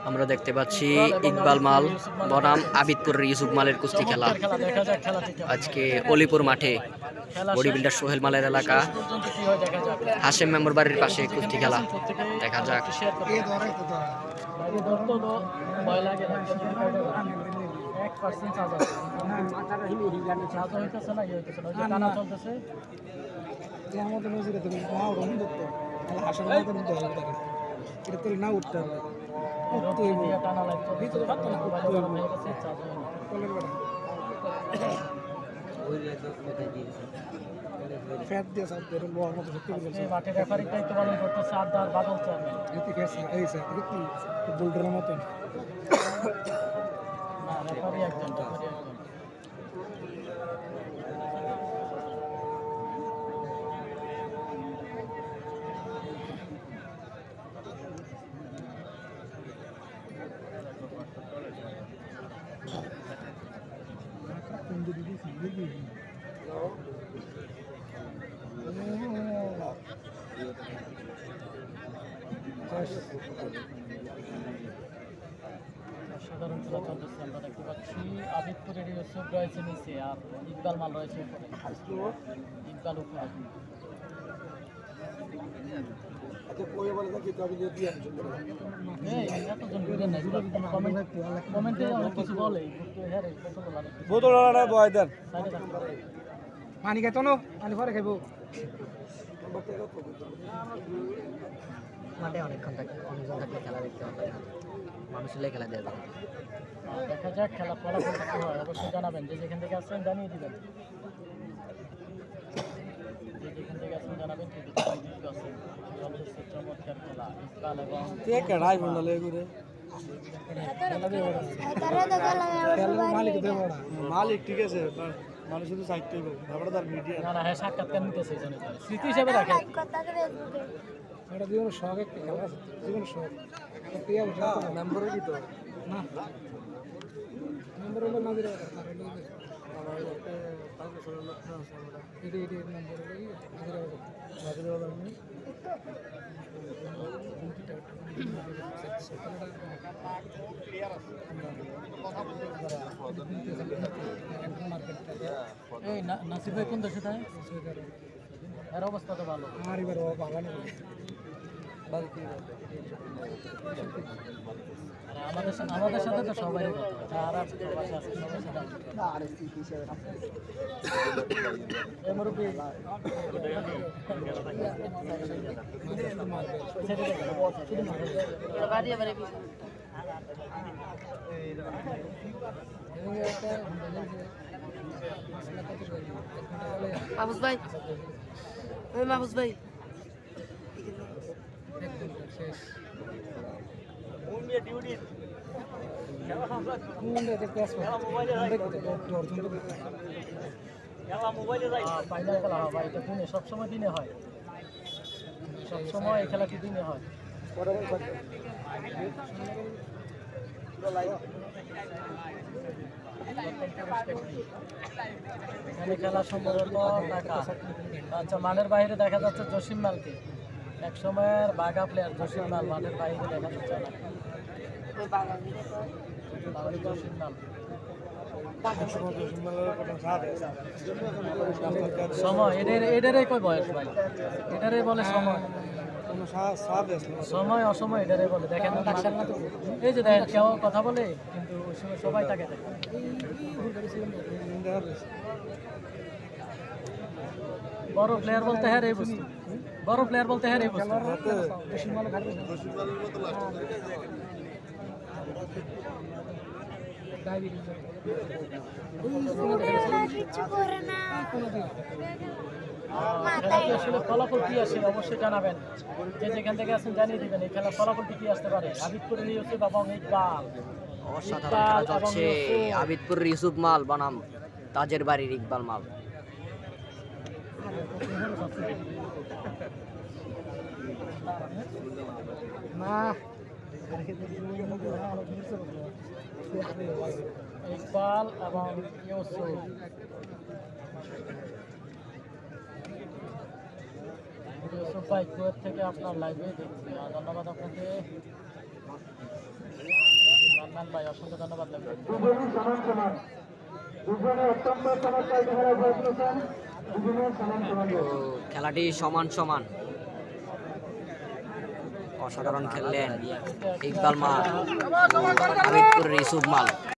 আমরা দেখতে পাচ্ছি ইকবাল মাল বনাম আবিদপুরের ইউসুফ মালের কুস্তি খেলা। আজকে অলিপুর মাঠে বডি বিল্ডার সোহেল মালের এলাকা হাশেম মেম্বার বাড়ির পাশে কুস্তি খেলা দেখা যাক। না উঠতে হবে মাঠে রেফারির দায়িত্ব পালন করতেছে আদার বাদল চেয়ারম্যান বুলডারের মতন রেফারি একজন সাধারণ খেলা চলতেছে। আমরা দেখতে পাচ্ছি আবিদপুরের ইউসুফ রয়েছে নিচে আর ইকবাল মাল রয়েছে উপরে। ইকবাল উপরে পানি খাইত না পানি পরে খাইব মাঠে অনেকক্ষণ অনেকজন থাকলে খেলা দেখতে হবে, মানুষ হলে খেলা দেওয়া যাবে। দেখা যাক খেলা ফলাফল কি হয় অবশ্যই জানাবেন। যে যেখান থেকে আসছেন জানিয়ে দিবেন, যে যেখান থেকে আসছেন জানাবেন। চমৎকার খেলা ইকবাল এবং মালিক ঠিক আছে মানুষ শুধু চাইতেই তার মিডিয়া না না হ্যাঁ সাক্ষাৎকার নিতেছে স্মৃতি হিসেবে রাখেন। এটা জীবনের শখ একটা খেলা আছে, জীবনের শখ মেম্বার কি তো না মেম্বার হলো নাজির এই নাসিব ভাই কোন দেশে থাকে? এর অবস্থা তো ভালো। আর এবার বাগানে আমাদের সাথে তো সবাই যারা প্রবাসে আছে সবার সাথে মাহফুজ ভাই, মাহফুজ ভাই ফাইনাল খেলা হয় ভাই, এটা দিনে সবসময় দিনে হয়, সবসময় এই খেলাটি দিনে হয়। এখানে খেলা সম্ভবত টাকা। আচ্ছা, মানের বাইরে দেখা যাচ্ছে জসিম মালকে, এক সময়ের বাঘা প্লেয়ার জসিম মাল মাঠের বাইরে দেখা যাচ্ছে না। জসিম মাল সময় এটারই কই বয়স ভাই, এটারই বলে সময়, সময় অসময় এটারই বলে। দেখেন এই যে দেখেন কেউ কথা বলে কিন্তু ওই সময় সবাই তাকে দেখে। বড় প্লেয়ার বলতে হ্যাঁ এই বস্তু, বড় প্লেয়ার বলতে হ্যাঁ এই বস্তু। আসলে ফলাফল কি আসে অবশ্যই জানাবেন, যে যেখান থেকে আসেন জানিয়ে দিবেন এই খেলার ফলাফলটি কি আসতে পারে। আবিদপুরের ইউসুফ এবং ইকবাল, অসাধারণ খেলা চলছে। আবিদপুরের ইউসুফ মাল বনাম তাজের বাড়ির ইকবাল মাল। ইকবাল এবং ইউসুফ ইউসুফ ভাই কুয়েত থেকে আপনার লাইভে দেখছি ধন্যবাদ আপনাকে মান্নান ভাই অসংখ্য ধন্যবাদ লাইভে তো খেলাটি সমান সমান অসাধারণ খেললেন ইকবাল মাল, আবিদপুরের ইউসুফ মাল।